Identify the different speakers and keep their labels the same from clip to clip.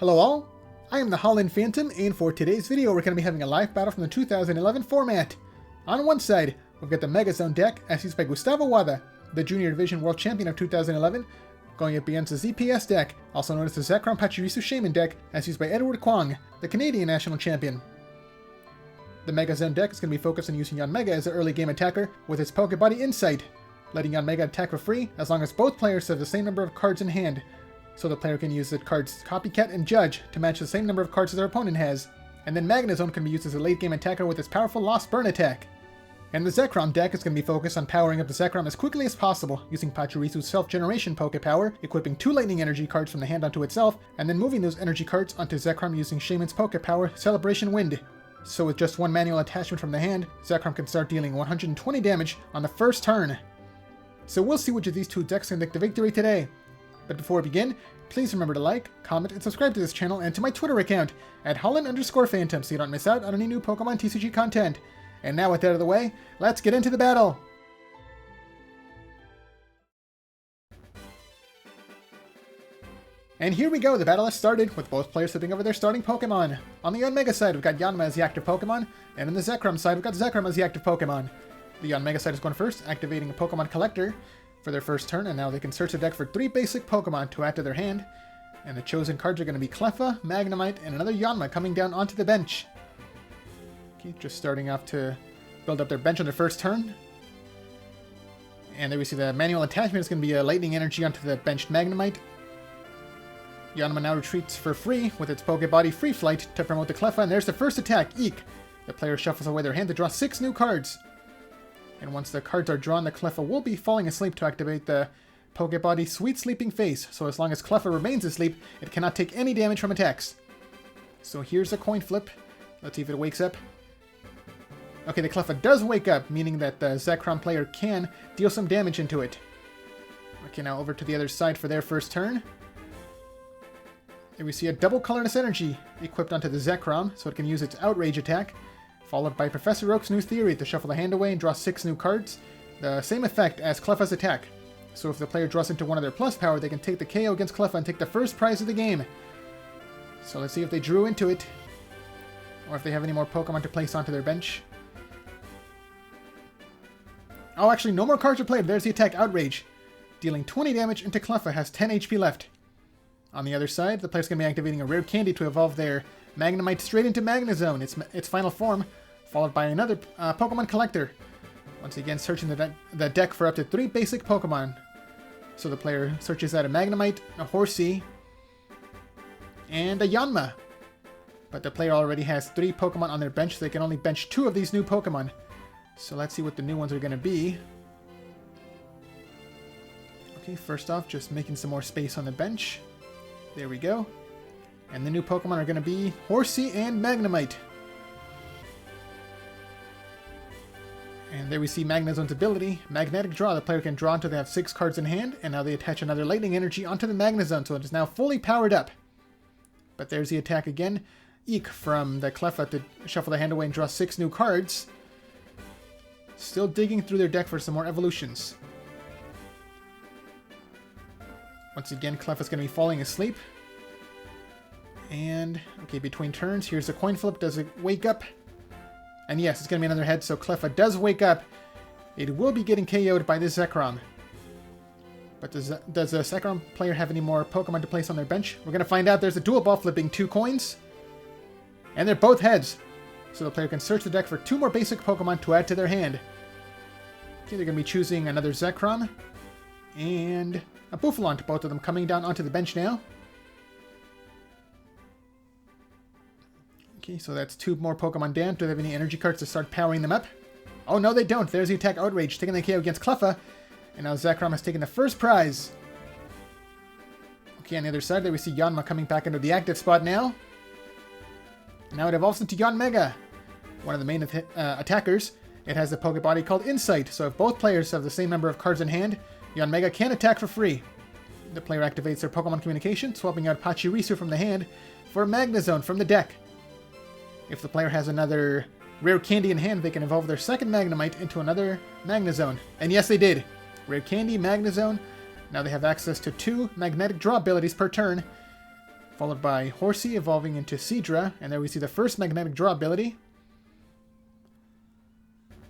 Speaker 1: Hello all, I am the Holland Phantom, and for today's video we're going to be having a live battle from the 2011 format. On one side, we've got the MegaZone deck, as used by Gustavo Wada, the Junior Division World Champion of 2011, going up against the ZPS deck, also known as the Zekrom Pachirisu Shaymin deck, as used by Kuang, the Canadian National Champion. The MegaZone deck is going to be focused on using Yanmega as an early game attacker with its Pokebody Insight, letting Yanmega attack for free as long as both players have the same number of cards in hand, so the player can use the cards Copycat and Judge to match the same number of cards as their opponent has. And then MegaZone can be used as a late game attacker with its powerful Lost Burn attack. And the Zekrom deck is going to be focused on powering up the Zekrom as quickly as possible, using Pachirisu's self-generation Poke Power, equipping 2 Lightning Energy cards from the hand onto itself, and then moving those energy cards onto Zekrom using Shaymin's Poke Power, Celebration Wind. So with just one manual attachment from the hand, Zekrom can start dealing 120 damage on the first turn. So we'll see which of these two decks can take the victory today. But before we begin, please remember to like, comment, and subscribe to this channel and to my Twitter account at Holland_Phantom so you don't miss out on any new Pokemon TCG content. And now with that out of the way, let's get into the battle! And here we go, the battle has started, with both players flipping over their starting Pokemon. On the Yanmega side, we've got Yanma as the active Pokemon, and on the Zekrom side, we've got Zekrom as the active Pokemon. The Yanmega side is going first, activating a Pokemon Collector for their first turn, and now they can search the deck for 3 basic Pokemon to add to their hand. And the chosen cards are going to be Cleffa, Magnemite, and another Yanma coming down onto the bench. Okay, just starting off to build up their bench on their first turn. And there we see the manual attachment is going to be a Lightning Energy onto the benched Magnemite. Yanma now retreats for free with its Pokebody Free Flight to promote the Cleffa, and there's the first attack, Eek! The player shuffles away their hand to draw 6 new cards. And once the cards are drawn, the Cleffa will be falling asleep to activate the Pokebody Sweet Sleeping Face, so as long as Cleffa remains asleep, it cannot take any damage from attacks. So here's a coin flip. Let's see if it wakes up. Okay, the Cleffa does wake up, meaning that the Zekrom player can deal some damage into it. Okay, now over to the other side for their first turn. Here we see a double colorless energy equipped onto the Zekrom, so it can use its Outrage attack, followed by Professor Oak's new theory to shuffle the hand away and draw 6 new cards. The same effect as Cleffa's attack. So if the player draws into one of their plus power, they can take the KO against Cleffa and take the first prize of the game. So let's see if they drew into it, or if they have any more Pokemon to place onto their bench. Oh, actually, no more cards are played. There's the attack, Outrage. Dealing 20 damage into Cleffa, has 10 HP left. On the other side, the player's going to be activating a rare candy to evolve their Magnemite straight into MegaZone, its final form, followed by another Pokemon Collector. Once again, searching the deck for up to 3 basic Pokemon. So the player searches out a Magnemite, a Horsea, and a Yanma. But the player already has 3 Pokemon on their bench, so they can only bench 2 of these new Pokemon. So let's see what the new ones are going to be. Okay, first off, just making some more space on the bench. There we go. And the new Pokemon are going to be Horsea and Magnemite. And there we see MegaZone's ability, Magnetic Draw. The player can draw until they have 6 cards in hand, and now they attach another Lightning Energy onto the MegaZone, so it is now fully powered up. But there's the attack again. Eek from the Cleffa to shuffle the hand away and draw 6 new cards. Still digging through their deck for some more evolutions. Once again, Cleffa's going to be falling asleep. And, okay, between turns, here's a coin flip. Does it wake up? And yes, it's going to be another head, so Cleffa does wake up. It will be getting KO'd by this Zekrom. But does the Zekrom player have any more Pokemon to place on their bench? We're going to find out. There's a dual ball flipping 2 coins. And they're both heads. So the player can search the deck for 2 more basic Pokemon to add to their hand. Okay, they're going to be choosing another Zekrom and a Bouffalont, both of them coming down onto the bench now. Okay, so that's 2 more Pokemon down. Do they have any energy cards to start powering them up? Oh, no, they don't. There's the attack, Outrage, taking the KO against Cleffa. And now Zekrom has taken the first prize. Okay, on the other side there we see Yanma coming back into the active spot now. Now it evolves into Yanmega, one of the main attackers. It has a Pokebody called Insight, so if both players have the same number of cards in hand, Yanmega can attack for free. The player activates their Pokemon Communication, swapping out Pachirisu from the hand for MegaZone from the deck. If the player has another rare candy in hand, they can evolve their second Magnemite into another MegaZone. And yes, they did. Rare candy, MegaZone. Now they have access to 2 magnetic draw abilities per turn. followed by Horsey evolving into Seadra, and there we see the first magnetic draw ability.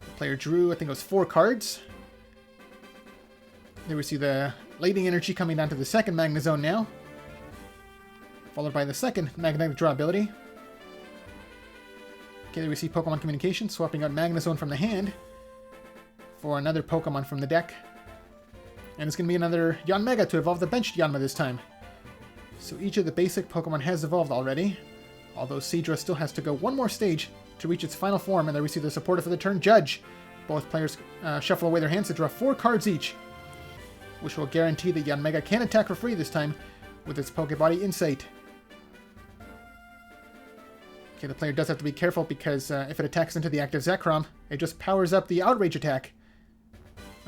Speaker 1: The player drew, I think it was 4 cards. There we see the Lightning Energy coming down to the second MegaZone now, followed by the second magnetic draw ability. Okay, there we see Pokemon Communication, swapping out MegaZone from the hand for another Pokemon from the deck. And it's going to be another Yanmega to evolve the benched Yanma this time. So each of the basic Pokemon has evolved already, although Seadra still has to go one more stage to reach its final form, and there we see the supporter for the turn, Judge. Both players shuffle away their hands to draw 4 cards each, which will guarantee that Yanmega can attack for free this time with its Pokebody Insight. Okay, the player does have to be careful because if it attacks into the active Zekrom, it just powers up the Outrage attack.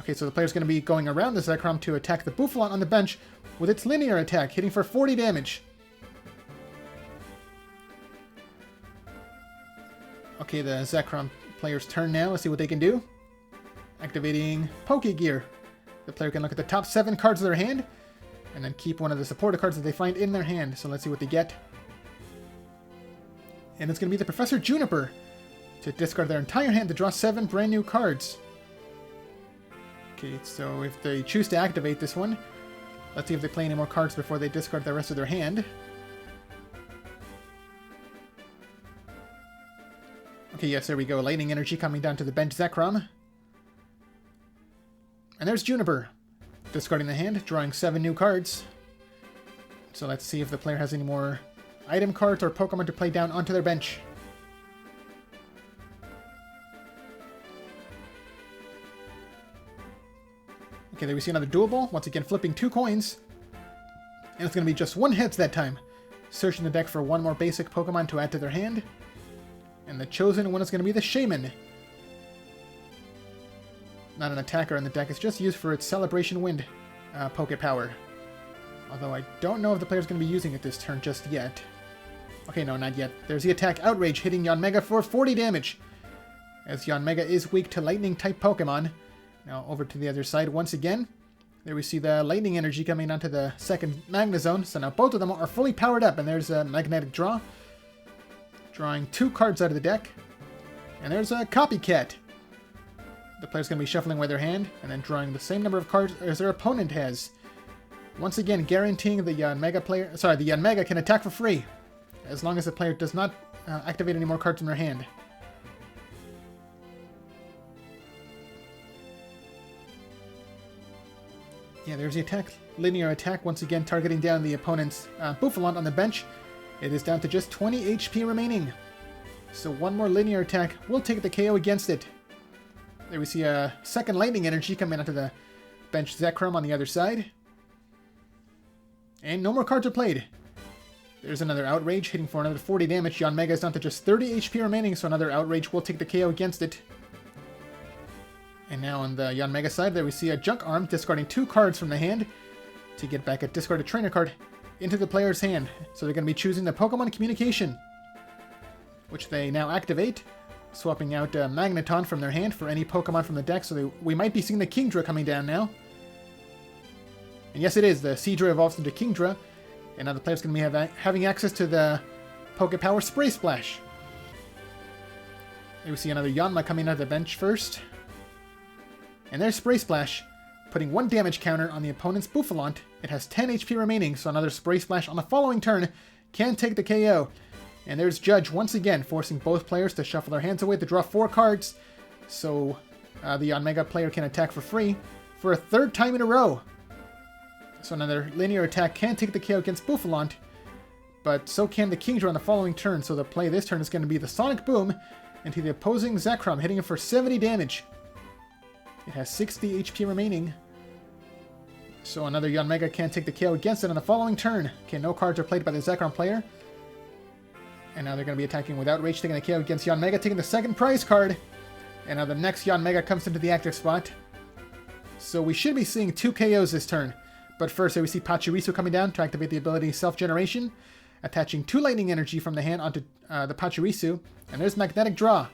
Speaker 1: Okay, so the player's going to be going around the Zekrom to attack the Bouffalant on the bench with its linear attack, hitting for 40 damage. Okay, the Zekrom player's turn now. Let's see what they can do. Activating Pokegear. The player can look at the top 7 cards of their hand, and then keep one of the supporter cards that they find in their hand. So let's see what they get. And it's going to be the Professor Juniper to discard their entire hand to draw 7 brand new cards. Okay, so if they choose to activate this one, let's see if they play any more cards before they discard the rest of their hand. Okay, yes, there we go. Lightning Energy coming down to the bench Zekrom. And there's Juniper, discarding the hand, drawing 7 new cards. So let's see if the player has any more item cards or Pokemon to play down onto their bench. Okay, there we see another Dual Ball, once again flipping 2 coins. And it's going to be just 1 heads that time. Searching the deck for 1 more basic Pokemon to add to their hand. And the chosen one is going to be the Shaymin. Not an attacker in the deck, it's just used for its Celebration Wind Poke Power. Although I don't know if the player's going to be using it this turn just yet. Okay, no, not yet. There's the attack Outrage hitting Yanmega for 40 damage. As Yanmega is weak to Lightning-type Pokemon. Now over to the other side once again. There we see the Lightning Energy coming onto the second MegaZone. So now both of them are fully powered up. And there's a Magnetic Draw. Drawing 2 cards out of the deck. And there's a Copycat. The player's going to be shuffling away their hand. And then drawing the same number of cards as their opponent has. Once again guaranteeing the Yanmega can attack for free. As long as the player does not activate any more cards in their hand. Yeah, there's the attack. Linear attack, once again targeting down the opponent's Bouffalant on the bench. It is down to just 20 HP remaining. So 1 more linear attack will take the KO against it. There we see a second Lightning Energy coming onto the bench Zekrom on the other side. And no more cards are played. There's another Outrage hitting for another 40 damage. Yanmega is down to just 30 HP remaining, so another Outrage will take the KO against it. And now on the Yanmega side, there we see a Junk Arm discarding 2 cards from the hand to get back a discarded trainer card into the player's hand. So they're going to be choosing the Pokemon Communication, which they now activate, swapping out Magneton from their hand for any Pokemon from the deck. So we might be seeing the Kingdra coming down now. And yes, it is. The Seadra evolves into Kingdra, and now the player's going to be having access to the Poke Power Spray Splash. There we see another Yanma coming out of the bench first. And there's Spray Splash, putting 1 damage counter on the opponent's Bouffalant. It has 10 HP remaining, so another Spray Splash on the following turn can take the KO. And there's Judge once again, forcing both players to shuffle their hands away to draw 4 cards, so the Yanmega player can attack for free for a 3rd time in a row. So another linear attack can take the KO against Bouffalant, but so can the Kingdra on the following turn, so the play this turn is going to be the Sonic Boom into the opposing Zekrom, hitting him for 70 damage. It has 60 HP remaining. So another Yanmega can take the KO against it on the following turn. Okay, no cards are played by the Zekrom player. And now they're going to be attacking with Outrage, taking the KO against Yanmega, taking the second prize card. And now the next Yanmega comes into the active spot. So we should be seeing 2 KOs this turn. But first, we see Pachirisu coming down to activate the ability Self-Generation, attaching 2 Lightning Energy from the hand onto the Pachirisu. And there's Magnetic Draw.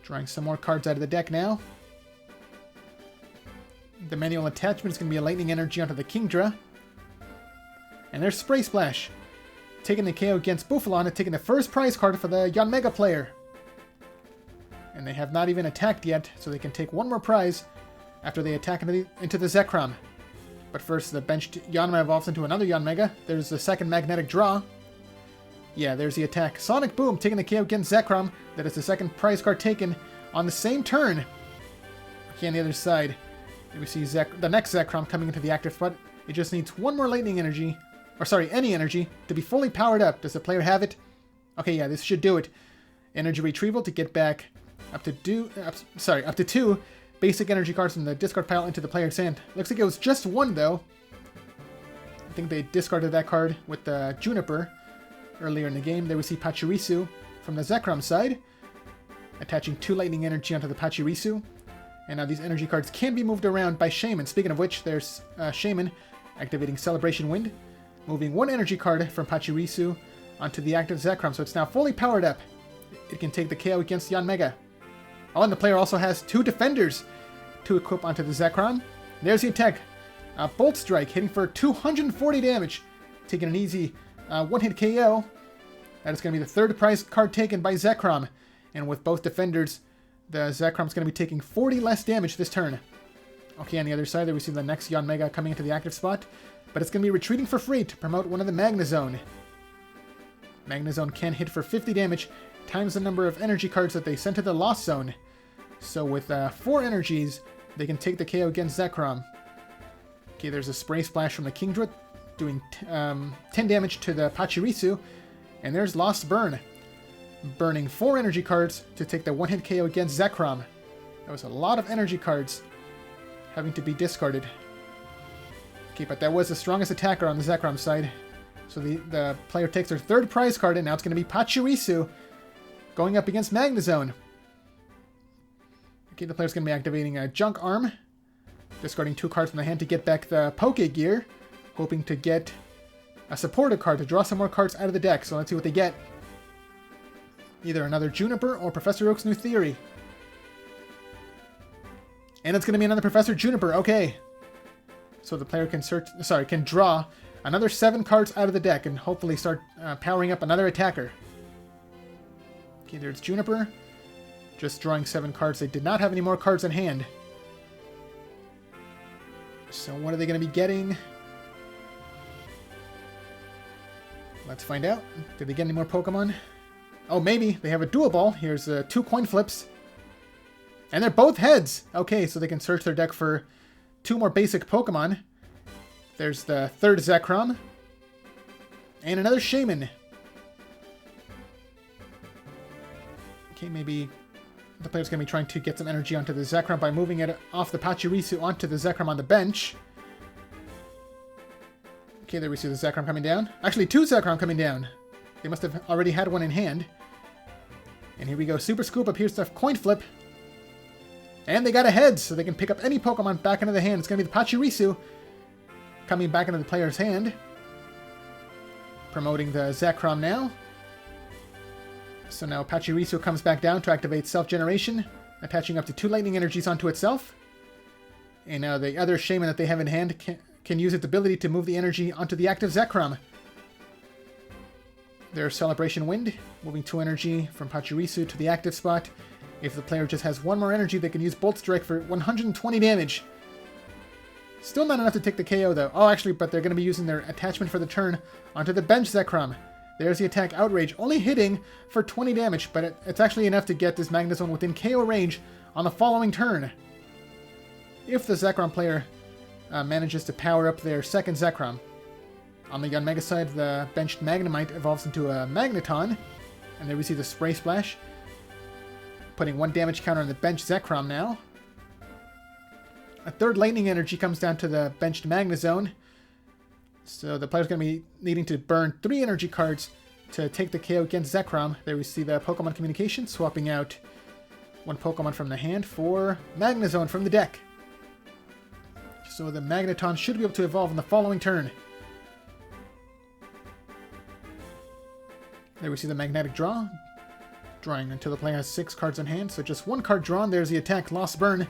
Speaker 1: Drawing some more cards out of the deck now. The manual attachment is going to be a Lightning Energy onto the Kingdra. And there's Spray Splash, taking the KO against Buffalon and taking the first prize card for the Yanmega player. And they have not even attacked yet, so they can take one more prize after they attack into the Zekrom. But first, the benched Yanma evolves into another Yanmega. There's the second magnetic draw. Yeah, there's the attack. Sonic Boom, taking the KO against Zekrom. That is the second prize card taken on the same turn. Okay, on the other side, we see the next Zekrom coming into the active spot. It just needs one more lightning energy, or sorry, any energy, to be fully powered up. Does the player have it? Okay, yeah, this should do it. Energy retrieval to get back up to two basic energy cards from the discard pile into the player's hand. Looks like it was just one, though. I think they discarded that card with the Juniper earlier in the game. There we see Pachirisu from the Zekrom side, attaching 2 lightning energy onto the Pachirisu. And now these energy cards can be moved around by Shaymin. Speaking of which, there's Shaymin activating Celebration Wind, moving 1 energy card from Pachirisu onto the active Zekrom, so it's now fully powered up. It can take the KO against Yanmega. Oh, and the player also has 2 defenders to equip onto the Zekrom. There's the attack. Bolt Strike, hitting for 240 damage, taking an easy one-hit KO. That is going to be the third prize card taken by Zekrom. And with both defenders, the Zekrom's going to be taking 40 less damage this turn. Okay, on the other side, there we see the next Yanmega coming into the active spot, but it's going to be retreating for free to promote one of the MegaZone. MegaZone can hit for 50 damage, times the number of energy cards that they sent to the Lost Zone. So with 4 energies, they can take the KO against Zekrom. Okay, there's a Spray Splash from the Kingdra, doing 10 damage to the Pachirisu. And there's Lost Burn, burning 4 energy cards to take the one-hit KO against Zekrom. That was a lot of energy cards having to be discarded. Okay, but that was the strongest attacker on the Zekrom side. So the player takes their third prize card, and now it's going to be Pachirisu going up against MegaZone. Okay, the player's going to be activating a Junk Arm, discarding 2 cards from the hand to get back the Poke Gear, hoping to get a supported card to draw some more cards out of the deck. So let's see what they get. Either another Juniper or Professor Oak's New Theory. And it's going to be another Professor Juniper. Okay. So the player can draw another 7 cards out of the deck and hopefully start powering up another attacker. Okay, there's Juniper. Just drawing 7 cards. They did not have any more cards in hand. So what are they going to be getting? Let's find out. Did they get any more Pokemon? Oh, maybe. They have a dual ball. Here's 2 coin flips. And they're both heads! Okay, so they can search their deck for 2 more basic Pokemon. There's the third Zekrom. And another Shaymin. Okay, maybe the player's going to be trying to get some energy onto the Zekrom by moving it off the Pachirisu onto the Zekrom on the bench. Okay, there we see the Zekrom coming down. Actually, 2 Zekrom coming down. They must have already had one in hand. And here we go. Super Scoop up here's the coin flip. And they got a heads, so they can pick up any Pokemon back into the hand. It's going to be the Pachirisu coming back into the player's hand. Promoting the Zekrom now. So now Pachirisu comes back down to activate Self-Generation, attaching up to 2 lightning energies onto itself. And now the other Shaymin that they have in hand can use its ability to move the energy onto the active Zekrom. There's Celebration Wind, moving 2 energy from Pachirisu to the active spot. If the player just has 1 more energy, they can use Bolt Strike for 120 damage. Still not enough to take the KO, though. Oh, actually, but they're going to be using their attachment for the turn onto the bench Zekrom. There's the attack Outrage, only hitting for 20 damage, but it's actually enough to get this MegaZone within KO range on the following turn. If the Zekrom player manages to power up their second Zekrom. On the Yanmega side, the benched Magnemite evolves into a Magneton, and there we see the Spray Splash, putting 1 damage counter on the benched Zekrom now. A third Lightning Energy comes down to the benched MegaZone. So the player's going to be needing to burn 3 energy cards to take the KO against Zekrom. There we see the Pokemon Communication, swapping out 1 Pokemon from the hand for MegaZone from the deck. So the Magneton should be able to evolve in the following turn. There we see the Magnetic Draw, drawing until the player has 6 cards in hand. So just 1 card drawn. There's the attack Lost Burn,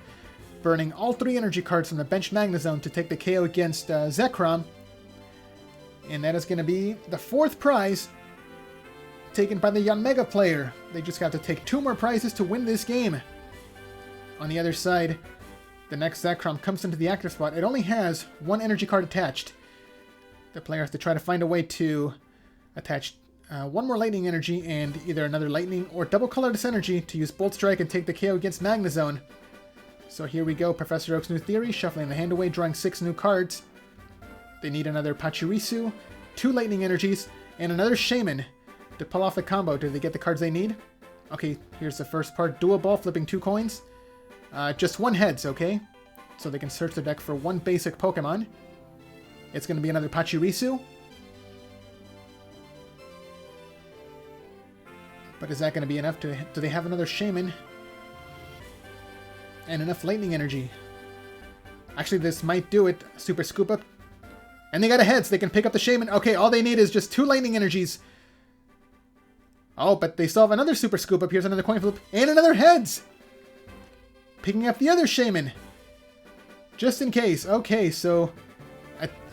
Speaker 1: burning all 3 energy cards from the bench MegaZone to take the KO against Zekrom. And that is going to be the 4th prize taken by the Yanmega player. They just got to take 2 more prizes to win this game. On the other side, the next Zekrom comes into the active spot. It only has 1 energy card attached. The player has to try to find a way to attach 1 more lightning energy and either another lightning or double colorless energy to use Bolt Strike and take the KO against MegaZone. So here we go, Professor Oak's new theory, shuffling the hand away, drawing 6 new cards. They need another Pachirisu, 2 lightning energies, and another Shaymin to pull off the combo. Do they get the cards they need? Okay, here's the first part, dual ball, flipping 2 coins. Just 1 heads, okay? So they can search the deck for 1 basic Pokemon. It's going to be another Pachirisu. But is that going to be enough? Do they have another Shaymin? And enough lightning energy? Actually, this might do it. Super Scoop Up. And they got a heads. They can pick up the Shaymin. Okay, all they need is just 2 lightning energies. Oh, but they still have another Super Scoop Up. Here's another coin flip. And another heads! Picking up the other Shaymin. Just in case. Okay, so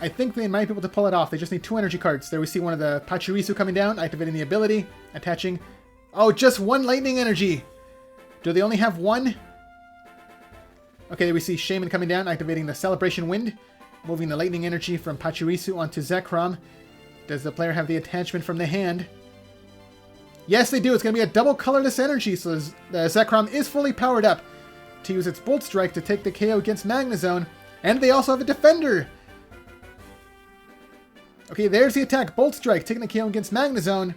Speaker 1: I think they might be able to pull it off. They just need 2 energy cards. There we see one of the Pachirisu coming down, activating the ability, attaching... Oh, just 1 lightning energy! Do they only have 1? Okay, there we see Shaymin coming down, activating the Celebration Wind, moving the lightning energy from Pachirisu onto Zekrom. Does the player have the attachment from the hand? Yes, they do! It's going to be a double colorless energy, so the Zekrom is fully powered up to use its Bolt Strike to take the KO against MegaZone. And they also have a Defender! Okay, there's the attack. Bolt Strike, taking the KO against MegaZone.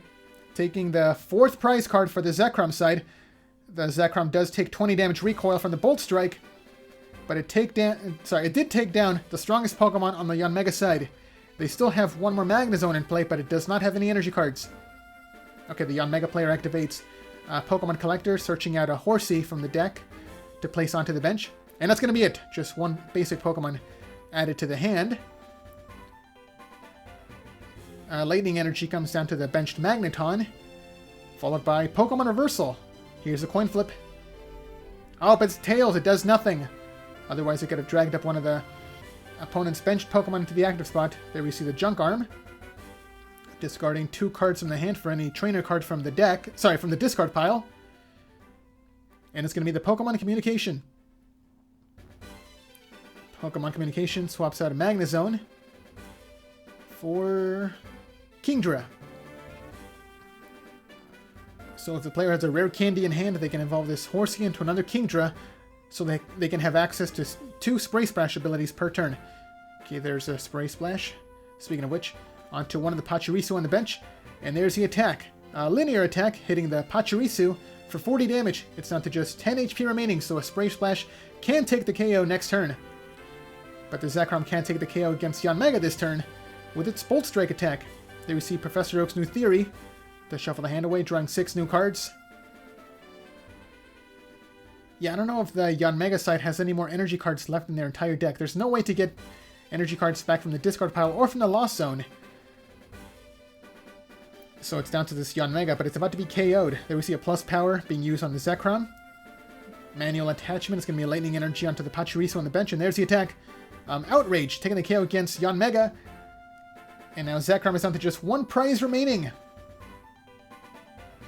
Speaker 1: Taking the 4th prize card for the Zekrom side. The Zekrom does take 20 damage recoil from the Bolt Strike. But it did take down the strongest Pokemon on the Yanmega side. They still have 1 more MegaZone in play, but it does not have any energy cards. Okay, the Yanmega player activates Pokemon Collector, searching out a Horsey from the deck to place onto the bench. And that's going to be it. Just 1 basic Pokemon added to the hand. Lightning Energy comes down to the benched Magneton, followed by Pokemon Reversal. Here's a coin flip. Oh, but it's Tails. It does nothing. Otherwise, it could have dragged up one of the opponent's benched Pokemon into the active spot. There we see the Junk Arm. Discarding 2 cards from the hand for any trainer card from the deck. Sorry, from the discard pile. And it's going to be the Pokemon Communication. Pokemon Communication swaps out a MegaZone for Kingdra. So if the player has a rare candy in hand, they can evolve this Horsey into another Kingdra, so they can have access to 2 Spray Splash abilities per turn. Okay, there's a Spray Splash. Speaking of which, onto one of the Pachirisu on the bench, and there's the attack. Linear attack, hitting the Pachirisu for 40 damage. It's down to just 10 HP remaining, so a Spray Splash can take the KO next turn. But the Zekrom can't take the KO against Yanmega this turn with its Bolt Strike attack. There we see Professor Oak's new theory to shuffle the hand away, drawing 6 new cards. Yeah, I don't know if the Yanmega side has any more energy cards left in their entire deck. There's no way to get energy cards back from the discard pile or from the Lost Zone. So it's down to this Yanmega, but it's about to be KO'd. There we see a plus power being used on the Zekrom. Manual attachment is going to be a lightning energy onto the Pachirisu on the bench, and there's the attack. Outrage, taking the KO against Yanmega. And now Zekrom is down to just 1 prize remaining.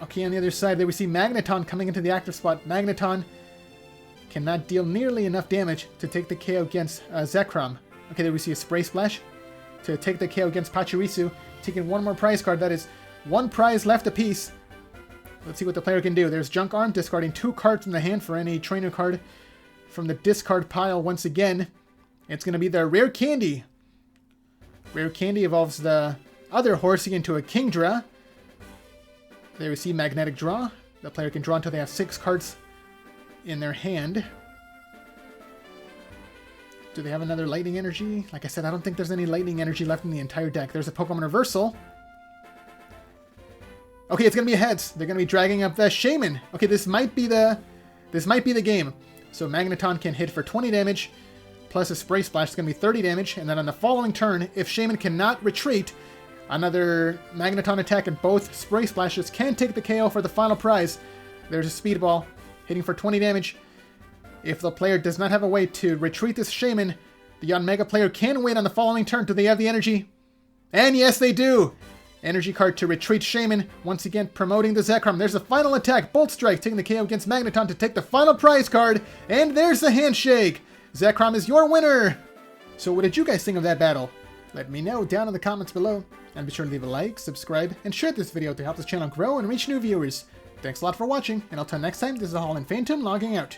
Speaker 1: Okay, on the other side, there we see Magneton coming into the active spot. Magneton cannot deal nearly enough damage to take the KO against Zekrom. Okay, there we see a Spray Splash to take the KO against Pachirisu, taking 1 more prize card. That is 1 prize left apiece. Let's see what the player can do. There's Junk Arm, discarding 2 cards from the hand for any trainer card from the discard pile once again. It's going to be the Rare Candy. Rare Candy evolves the other Horsey into a Kingdra. There we see Magnetic Draw. The player can draw until they have 6 cards in their hand. Do they have another Lightning Energy? Like I said, I don't think there's any Lightning Energy left in the entire deck. There's a Pokemon Reversal. Okay, it's going to be a heads. They're going to be dragging up the Shaymin. Okay, this might be the game. So Magneton can hit for 20 damage, plus a Spray Splash is going to be 30 damage, and then on the following turn, if Shaymin cannot retreat, another Magneton attack and both Spray Splashes can take the KO for the final prize. There's a Speedball, hitting for 20 damage. If the player does not have a way to retreat this Shaymin, the Yanmega player can wait on the following turn. Do they have the energy? And yes, they do! Energy card to retreat Shaymin, once again promoting the Zekrom. There's the final attack, Bolt Strike, taking the KO against Magneton to take the final prize card, and there's the handshake! Zekrom is your winner! So what did you guys think of that battle? Let me know down in the comments below, and be sure to leave a like, subscribe, and share this video to help this channel grow and reach new viewers. Thanks a lot for watching, and until next time, this is Holland Phantom logging out.